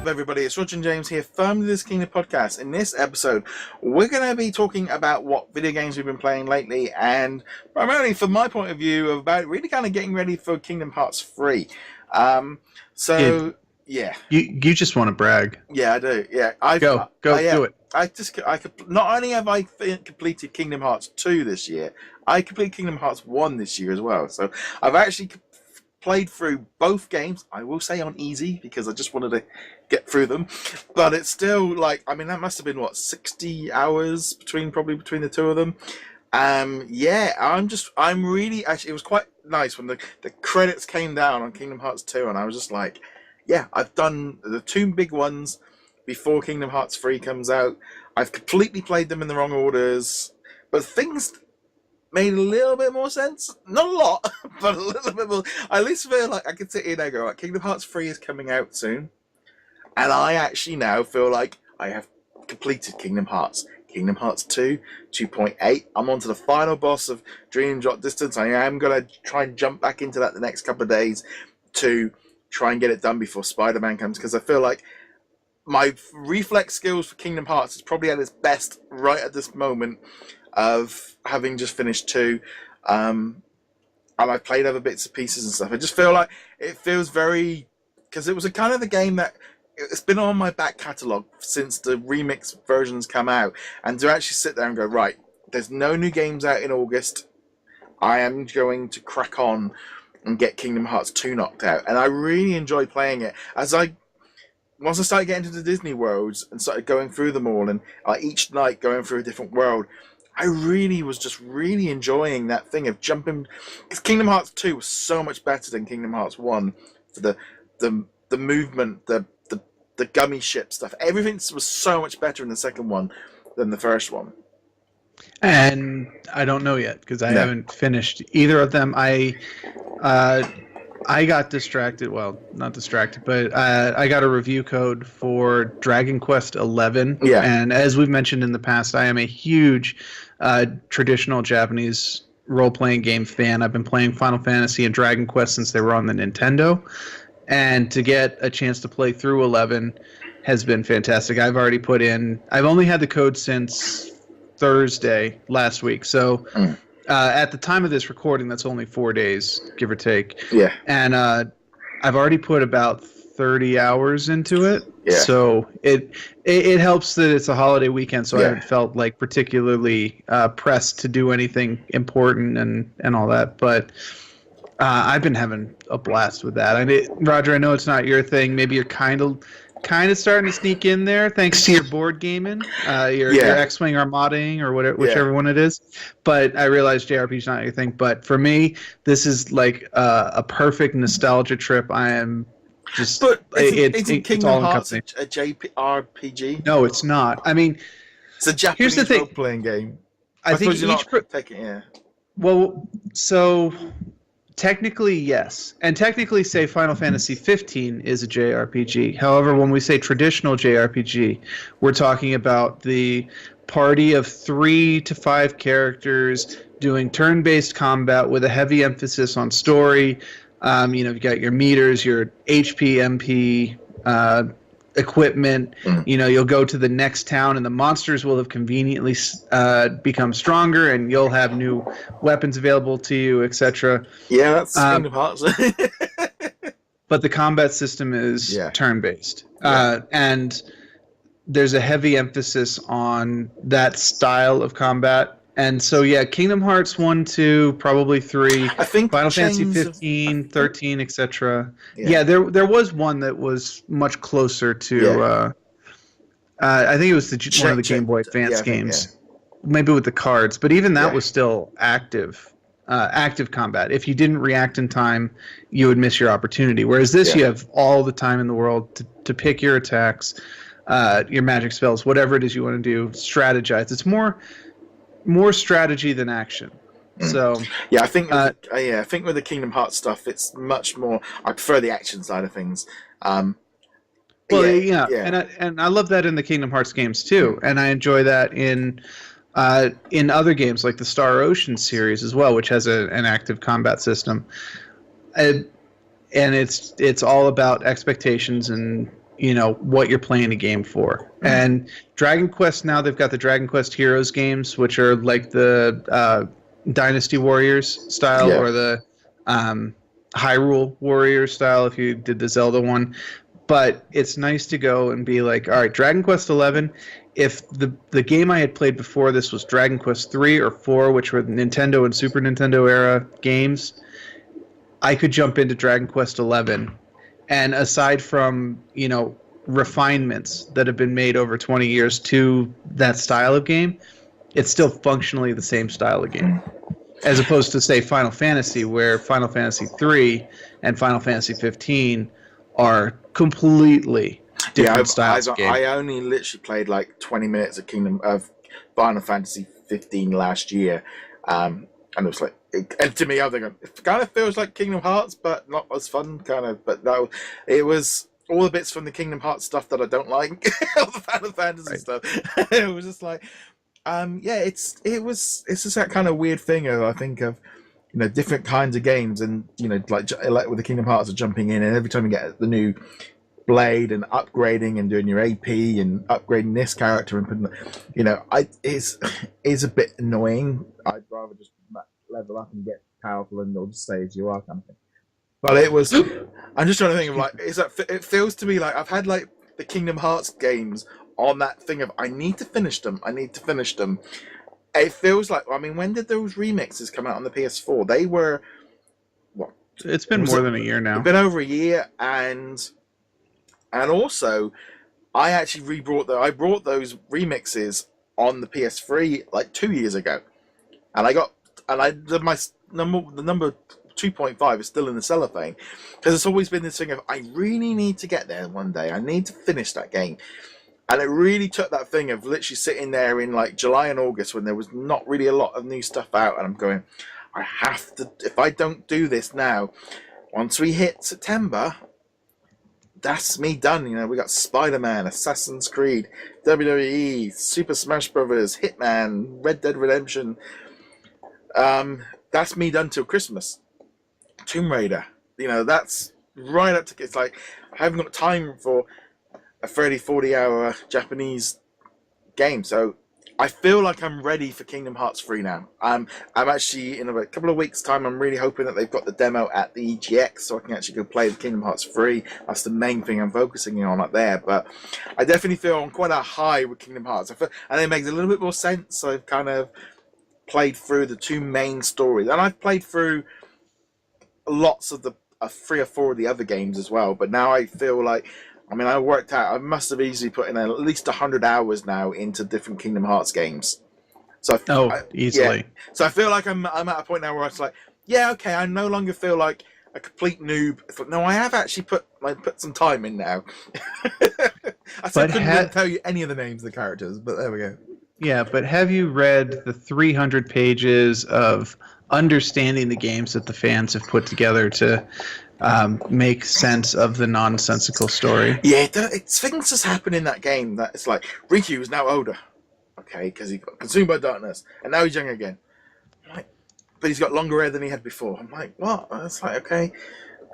everybody? It's Roger and James here from the DisKingdom Podcast. In this episode, we're going to be talking about what video games we've been playing lately, and primarily from my point of view, about really kind of getting ready for Kingdom Hearts 3. Yeah. You just want to brag. Yeah, I do. Yeah, do it. Not only have I completed Kingdom Hearts 2 this year, I completed Kingdom Hearts 1 this year as well. So I've actually played through both games. I will say on easy because I just wanted to get through them, but it's still that must have been 60 hours between the two of them. I'm really actually, it was quite nice when the credits came down on Kingdom Hearts 2, and I was just like, yeah, I've done the two big ones before Kingdom Hearts 3 comes out. I've completely played them in the wrong orders, but things made a little bit more sense. Not a lot, but a little bit more. I at least feel like I can sit here and go, right, Kingdom Hearts 3 is coming out soon, and I actually now feel like I have completed Kingdom Hearts. Kingdom Hearts 2, 2.8. I'm on to the final boss of Dream Drop Distance. I am going to try and jump back into that the next couple of days to try and get it done before Spider-Man comes, because I feel like my reflex skills for Kingdom Hearts is probably at its best right at this moment of having just finished 2. And I've played other bits and pieces and stuff. I just feel like it feels very... because it was a kind of the game that... it's been on my back catalogue since the remix versions come out. And to actually sit there and go, right, there's no new games out in August. I am going to crack on and get Kingdom Hearts 2 knocked out. And I really enjoy playing it. Once I started getting into the Disney worlds and started going through them all, and each night going through a different world, I really was just really enjoying that thing of jumping. Because Kingdom Hearts 2 was so much better than Kingdom Hearts 1 for the movement, the gummy ship stuff. Everything was so much better in the second one than the first one. And I don't know yet because I haven't finished either of them. I got distracted. Well, not distracted, but I got a review code for Dragon Quest XI. Yeah. And as we've mentioned in the past, I am a huge traditional Japanese role-playing game fan. I've been playing Final Fantasy and Dragon Quest since they were on the Nintendo. And to get a chance to play through 11 has been fantastic. I've only had the code since Thursday last week. So at the time of this recording, that's only 4 days, give or take. Yeah. And I've already put about 30 hours into it. Yeah. So it helps that it's a holiday weekend, so I haven't felt like particularly pressed to do anything important and all that. But I've been having a blast with that. Roger, I know it's not your thing. Maybe you're kind of starting to sneak in there thanks to your board gaming, your X-Wing Armadaing or whatever, whichever one it is. But I realize JRPG is not your thing. But for me, this is like a perfect nostalgia trip. I am just... But isn't Kingdom Hearts a JRPG? No, it's not. I mean... It's a Japanese role-playing game. I think Well, so... technically, yes. And technically, say Final Fantasy 15 is a JRPG. However, when we say traditional JRPG, we're talking about the party of 3 to 5 characters doing turn-based combat with a heavy emphasis on story. You've got your meters, your HP, MP, equipment. You'll go to the next town and the monsters will have conveniently become stronger and you'll have new weapons available to you, etc. Yeah, that's Kingdom Hearts. But the combat system is turn-based. And there's a heavy emphasis on that style of combat. And so, Kingdom Hearts 1, 2, probably 3, I think Final Fantasy 15, 13, etc. Yeah, there was one that was much closer to, I think it was one of the Game Boy Advance games, maybe with the cards. But even that was still active combat. If you didn't react in time, you would miss your opportunity. Whereas this, you have all the time in the world to pick your attacks, your magic spells, whatever it is you want to do, strategize. It's more strategy than action. So I think with the Kingdom Hearts stuff, it's much more. I prefer the action side of things. And I love that in the Kingdom Hearts games too, and I enjoy that in other games like the Star Ocean series as well, which has an active combat system. And it's all about expectations and what you're playing a game for. And Dragon Quest, now they've got the Dragon Quest Heroes games, which are like the Dynasty Warriors style, or the Hyrule Warriors style if you did the Zelda one. But it's nice to go and be like, all right, Dragon Quest 11, if the game I had played before this was Dragon Quest 3 or 4, which were Nintendo and Super Nintendo era games, I could jump into Dragon Quest 11. And aside from, refinements that have been made over 20 years to that style of game, it's still functionally the same style of game. As opposed to, say, Final Fantasy, where Final Fantasy 3 and Final Fantasy 15 are completely different styles of game. I only literally played like 20 minutes of Final Fantasy 15 last year. And it was like, and to me, I think it kind of feels like Kingdom Hearts, but not as fun, kind of. But no, it was all the bits from the Kingdom Hearts stuff that I don't like, all the Final Fantasy stuff. It was just like, it's just that kind of weird thing I think of, different kinds of games, and like with the Kingdom Hearts of jumping in, and every time you get the new blade and upgrading and doing your AP and upgrading this character and putting, it's a bit annoying. I'd rather just level up and get powerful and just stay as you are, kind of thing. But it was, I'm just trying to think of like, it feels to me like I've had like the Kingdom Hearts games on that thing of I need to finish them. It feels like, when did those remixes come out on the PS4? They were, what? It's been more than a year now. It's been over a year, and also, I actually I brought those remixes on the PS3 like 2 years ago, and my number 2.5 is still in the cellophane, because it's always been this thing of I really need to get there one day. I need to finish that game. And it really took that thing of literally sitting there in like July and August when there was not really a lot of new stuff out, and I'm going, I have to, if I don't do this now, once we hit September, that's me done. We got Spider-Man, Assassin's Creed, WWE, Super Smash Brothers, Hitman, Red Dead Redemption. That's me done till Christmas. Tomb Raider, that's right up to, it's like I haven't got time for a 30-40 hour Japanese game, so I feel like I'm ready for Kingdom Hearts 3 now. I'm actually, in a couple of weeks' time, I'm really hoping that they've got the demo at the EGX, so I can actually go play the Kingdom Hearts 3. That's the main thing I'm focusing on up there, but I definitely feel on quite a high with Kingdom Hearts. And it makes a little bit more sense. I've kind of played through the two main stories, and I've played through lots of the 3 or 4 of the other games as well, but now I feel like, I worked out, I must have easily put in at least 100 hours now into different Kingdom Hearts games. So easily. Yeah. So I feel like I'm at a point now where it's like, yeah, okay, I no longer feel like a complete noob. It's like, no, I have actually put some time in now. I couldn't really tell you any of the names of the characters, but there we go. Yeah, but have you read the 300 pages of understanding the games that the fans have put together to make sense of the nonsensical story? Yeah, things just happen in that game that it's like, Riku is now older. Okay, because he got consumed by darkness, and now he's young again. I'm like, but he's got longer hair than he had before. I'm like, what? It's like, okay,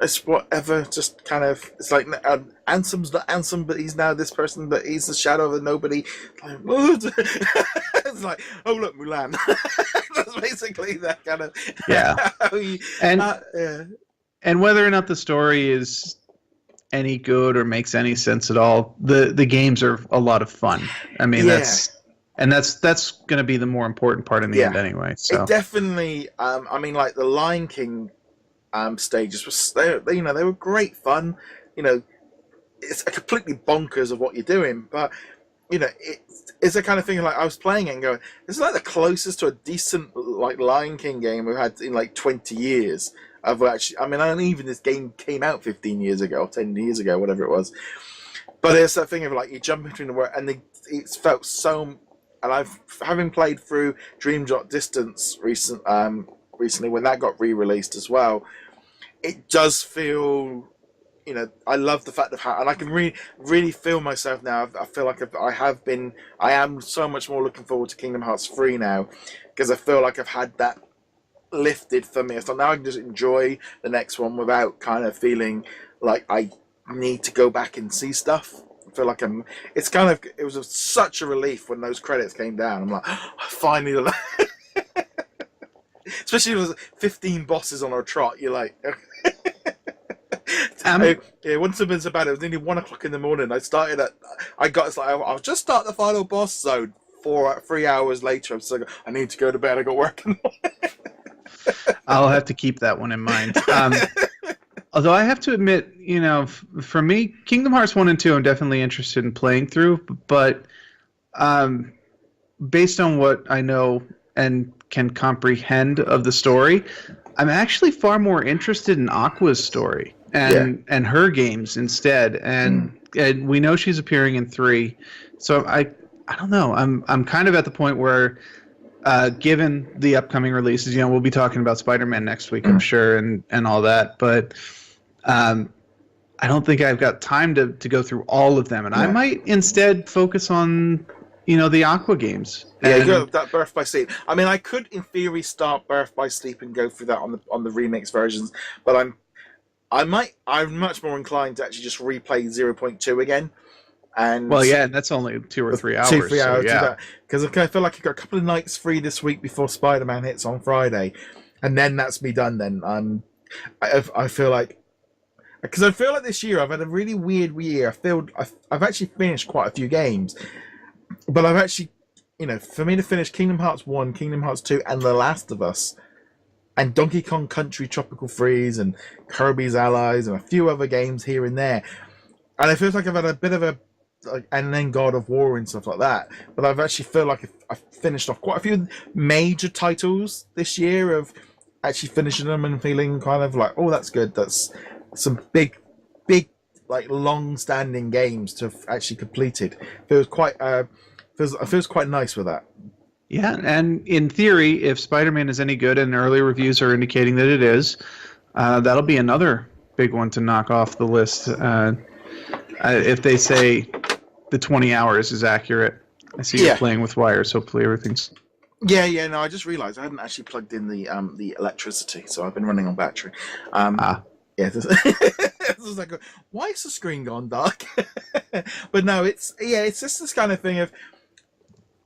it's whatever, just kind of, it's like, Ansem's not Ansem, but he's now this person, but he's the shadow of a nobody. Like, what? It's like, oh look, Mulan. That's basically that kind of, yeah. And whether or not the story is any good or makes any sense at all, the games are a lot of fun. That's going to be the more important part in the end anyway. So it definitely, like the Lion King stages was, they were great fun. It's completely bonkers of what you're doing, but it's the kind of thing like I was playing it and going, this is like the closest to a decent like Lion King game we've had in like 20 years. I've actually, and even this game came out 15 years ago, 10 years ago, whatever it was. But it's that thing of like you jump between the world, and it's felt so. And having played through Dream Drop Distance recently when that got re-released as well, it does feel. I love the fact of how, and I can really feel myself now. I feel like I am so much more looking forward to Kingdom Hearts 3 now, because I feel like I've had that lifted for me. So now I can just enjoy the next one without kind of feeling like I need to go back and see stuff. I feel like it was such a relief when those credits came down. I'm like, oh, finally. Especially if it was 15 bosses on a trot, you're like, once it was about it was nearly 1 o'clock in the morning. I'll just start the final boss zone 3 hours later. I'm like, I need to go to bed. I got work in the morning. I'll have to keep that one in mind. Although I have to admit, for me, Kingdom Hearts 1 and 2, I'm definitely interested in playing through. But based on what I know and can comprehend of the story, I'm actually far more interested in Aqua's story and her games instead. And we know she's appearing in 3, so I don't know. I'm kind of at the point where, given the upcoming releases, we'll be talking about Spider-Man next week, I'm sure, and all that. But I don't think I've got time to go through all of them, and I might instead focus on the Aqua games. Yeah, you go that Birth by Sleep. I mean, I could, in theory, start Birth by Sleep and go through that on the remix versions, but I'm much more inclined to actually just replay 0.2 again. And and that's only 2 or 3 hours. 2-3 hours, so, because I feel like I've got a couple of nights free this week before Spider-Man hits on Friday, and then that's me done. Then I feel like. Because I feel like this year I've had a really weird year. I've actually finished quite a few games, but I've actually, for me to finish Kingdom Hearts 1, Kingdom Hearts 2, and The Last of Us, and Donkey Kong Country Tropical Freeze, and Kirby's Allies, and a few other games here and there, and it feels like I've had a bit of and then God of War and stuff like that. But I've actually feel like I've finished off quite a few major titles this year of actually finishing them and feeling kind of like, oh, that's good. That's some big, like long-standing games to have actually completed. Feels quite nice with that. Yeah, and in theory, if Spider-Man is any good, and early reviews are indicating that it is, that'll be another big one to knock off the list. If they say the 20 hours is accurate. I see you're playing with wires. Hopefully everything's... Yeah, no, I just realised I hadn't actually plugged in the electricity, so I've been running on battery. Yeah, this is like, why is the screen gone dark? But no, it's just this kind of thing of,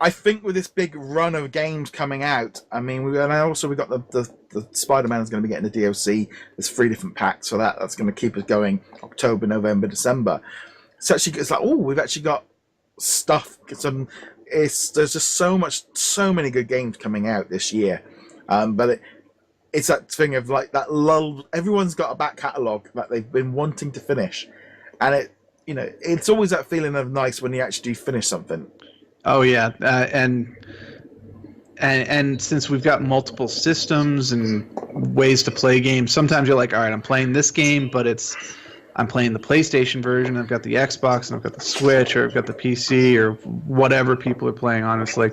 I think with this big run of games coming out, I mean, we got the Spider-Man is going to be getting the DLC. There's 3 different packs for that. That's going to keep us going October, November, December. So actually, it's like, oh, we've actually got stuff. There's just so many good games coming out this year. But it's that thing of like that lull. Everyone's got a back catalogue that they've been wanting to finish, and it's always that feeling of nice when you actually do finish something. Oh yeah, and since we've got multiple systems and ways to play games, sometimes you're like, all right, I'm playing this game, but I'm playing the PlayStation version. I've got the Xbox, and I've got the Switch, or I've got the PC, or whatever people are playing on. It's like,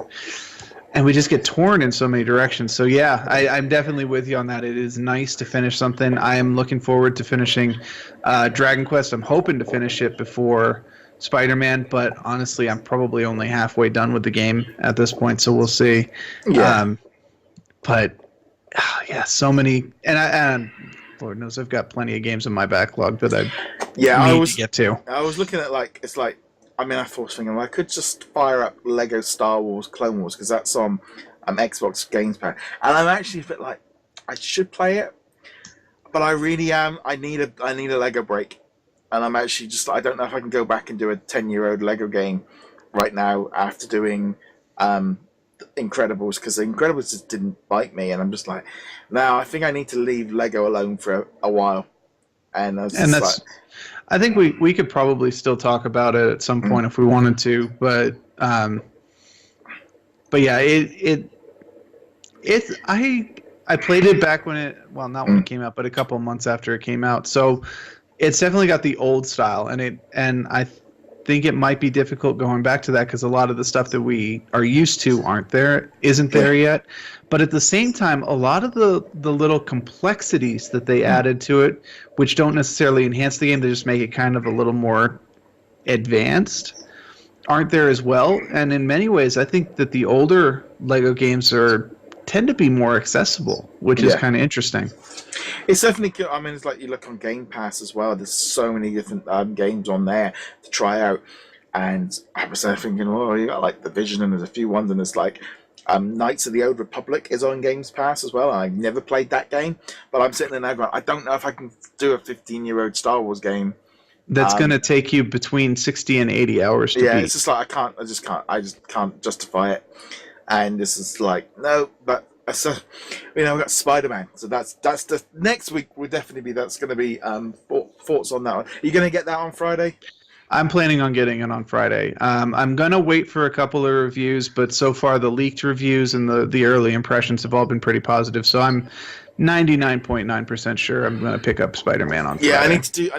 and we just get torn in so many directions. So yeah, I'm definitely with you on that. It is nice to finish something. I am looking forward to finishing Dragon Quest. I'm hoping to finish it before Spider-Man, but honestly, I'm probably only halfway done with the game at this point, so we'll see. Yeah. But yeah, so many, and Lord knows I've got plenty of games in my backlog that I need to get to. I was looking at I was thinking I could just fire up Lego Star Wars Clone Wars because that's on Xbox Games Pass, and I'm actually a bit like I should play it, but I really am. I need a Lego break. And I'm actually I don't know if I can go back and do a 10-year-old Lego game right now after doing Incredibles, because Incredibles just didn't bite me. And I'm just like, no, I think I need to leave Lego alone for a while. And I think we could probably still talk about it at some point if we wanted to. But yeah, I played it back when not when it came out, but a couple of months after it came out. So it's definitely got the old style, and I think it might be difficult going back to that because a lot of the stuff that we are used to isn't there yet. But at the same time, a lot of the little complexities that they added to it, which don't necessarily enhance the game, they just make it kind of a little more advanced, aren't there as well. And in many ways, I think that the older Lego games are tend to be more accessible, which is kind of interesting. It's definitely good. I mean, it's like you look on Game Pass as well. There's so many different games on there to try out. And I was there thinking, oh, you got like The Division, and there's a few ones, and it's like Knights of the Old Republic is on Games Pass as well. I've never played that game, but I'm sitting there now going, I don't know if I can do a 15-year-old Star Wars game. That's going to take you between 60 and 80 hours to beat. It's just like I just can't justify it. And this is like, no, but so, we've got Spider-Man. So that's the next week will definitely be, that's going to be thoughts on that one. Are you going to get that on Friday? I'm planning on getting it on Friday. I'm going to wait for a couple of reviews, but so far the leaked reviews and the early impressions have all been pretty positive. So I'm 99.9% sure I'm going to pick up Spider-Man on Friday. Yeah, I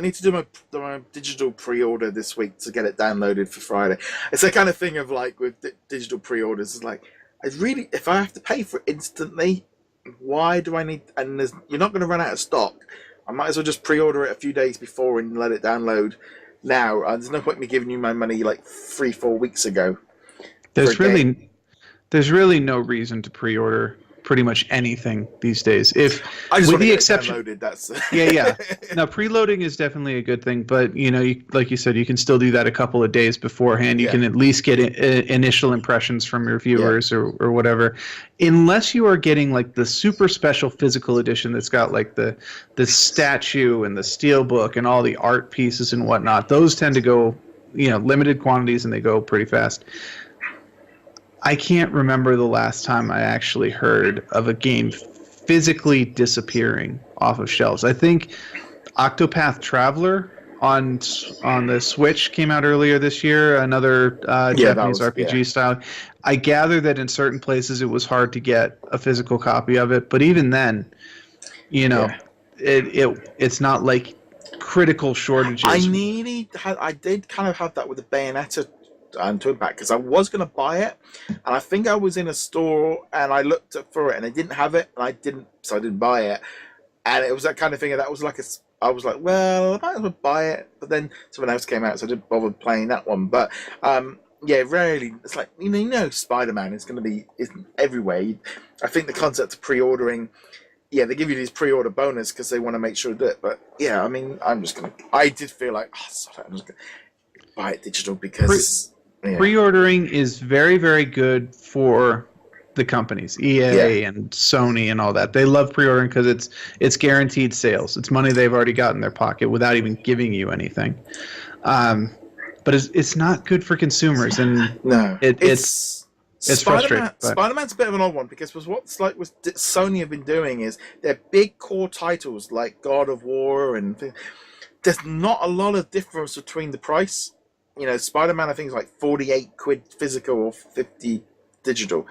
need to do my digital pre-order this week to get it downloaded for Friday. It's that kind of thing of like with digital pre-orders. It's like, if I have to pay for it instantly, why do I need? And you're not going to run out of stock. I might as well just pre-order it a few days before and let it download now. There's no point in me giving you my money like 3-4 weeks ago. There's really no reason to pre-order pretty much anything these days. If I just with want to the get exception, it downloaded, that's yeah. Now preloading is definitely a good thing, but like you said, you can still do that a couple of days beforehand. You can at least get initial impressions from your viewers or whatever, unless you are getting like the super special physical edition that's got like the statue and the steelbook and all the art pieces and whatnot. Those tend to go limited quantities and they go pretty fast. I can't remember the last time I actually heard of a game physically disappearing off of shelves. I think Octopath Traveler on the Switch came out earlier this year, another Japanese RPG style. I gather that in certain places it was hard to get a physical copy of it, but even then, it's not like critical shortages. I did kind of have that with the Bayonetta to back because I was going to buy it, and I think I was in a store and I looked for it and they didn't have it, and I didn't buy it. And it was that kind of thing that was like I was like, well, I might as well buy it, but then someone else came out, so I didn't bother playing that one. But rarely it's like Spider-Man is going to be everywhere. I think the concept of pre-ordering, they give you these pre-order bonus because they want to make sure that. But I mean, I did feel like I'm just gonna buy it digital because. Pre-ordering is very, very good for the companies, EA and Sony and all that. They love pre-ordering because it's guaranteed sales. It's money they've already got in their pocket without even giving you anything. But it's not good for consumers, and no, it's frustrating. Spider-Man's a bit of an odd one because what Sony have been doing is their big core titles like God of War and there's not a lot of difference between the price. Spider-Man, I think, is like 48 quid physical or 50 digital.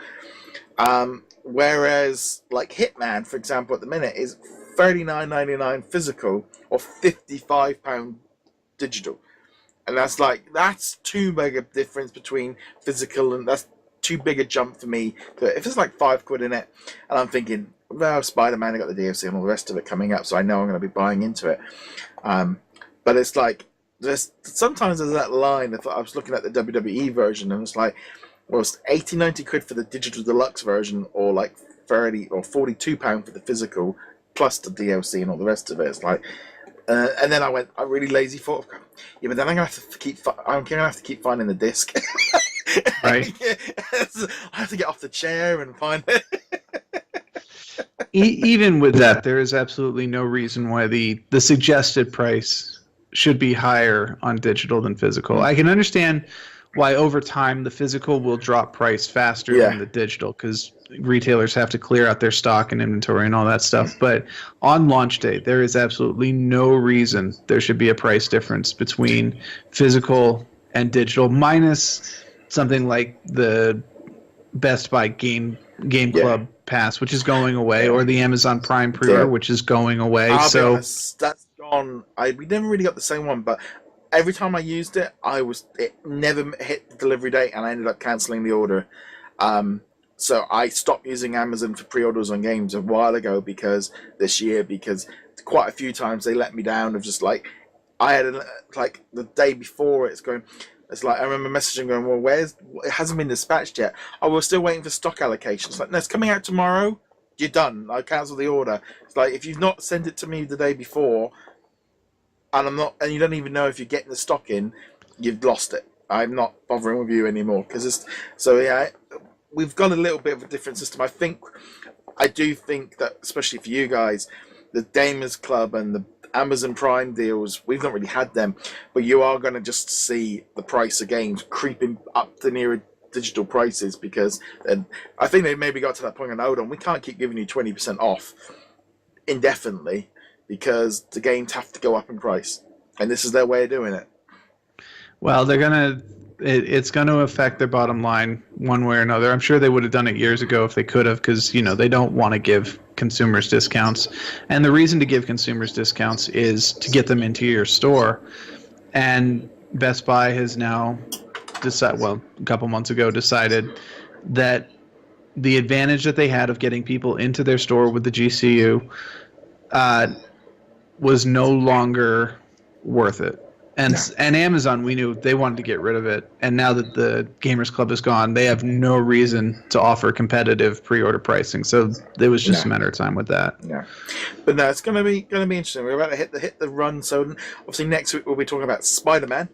Whereas, like Hitman, for example, at the minute is $39.99 physical or £55 digital. And that's too big a difference between physical, and that's too big a jump for me. If it's like 5 quid in it, and I'm thinking, well, Spider-Man, I got the DLC and all the rest of it coming up, so I know I'm going to be buying into it. But it's like, sometimes there's that line. If I was looking at the WWE version and it's like, well, it's 80-90 quid for the digital deluxe version, or like 30 or £42 for the physical plus the DLC and all the rest of it. It's like, and then I really lazy thought, but then I'm gonna have to keep finding the disc. Right. I have to get off the chair and find it. Even with that, there is absolutely no reason why the suggested price should be higher on digital than physical. I can understand why over time the physical will drop price faster than the digital because retailers have to clear out their stock and inventory and all that stuff. But on launch day, there is absolutely no reason there should be a price difference between physical and digital, minus something like the Best Buy Game Club Pass, which is going away, or the Amazon Prime pre-order, which is going away. That's gone. We never really got the same one, but every time I used it, it never hit the delivery date, and I ended up cancelling the order. So I stopped using Amazon for pre-orders on games a while ago because quite a few times they let me down of just like I had like the day before it's going. It's like I remember messaging going, well, it hasn't been dispatched yet. Oh, we're still waiting for stock allocation. It's like, no, it's coming out tomorrow. You're done. I cancel the order. It's like if you've not sent it to me the day before, and you don't even know if you're getting the stock in, you've lost it. I'm not bothering with you anymore we've got a little bit of a different system. I do think that, especially for you guys, the Gamers Club and the Amazon Prime deals, we've not really had them, but you are going to just see the price of games creeping up to nearer digital prices, because I think they maybe got to that point and hold on, we can't keep giving you 20% off indefinitely because the games have to go up in price, and this is their way of doing it. Well, it's going to affect their bottom line one way or another. I'm sure they would have done it years ago if they could have, because they don't want to give consumers discounts, and the reason to give consumers discounts is to get them into your store. And Best Buy has now a couple months ago decided that the advantage that they had of getting people into their store with the GCU was no longer worth it. And Amazon, we knew they wanted to get rid of it. And now that the Gamers Club is gone, they have no reason to offer competitive pre-order pricing. So it was just a matter of time with that. Yeah, but no, it's going to be interesting. We're about to hit the run. So obviously next week we'll be talking about Spider-Man.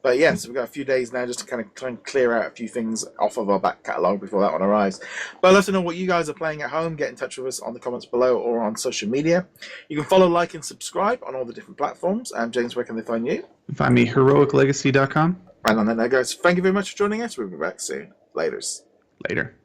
But yeah, so we've got a few days now just to kind of try and clear out a few things off of our back catalogue before that one arrives. But let us know what you guys are playing at home. Get in touch with us on the comments below or on social media. You can follow, like, and subscribe on all the different platforms. James, where can they find you? Find me heroiclegacy.com. And on that note, guys, thank you very much for joining us. We'll be back soon. Later.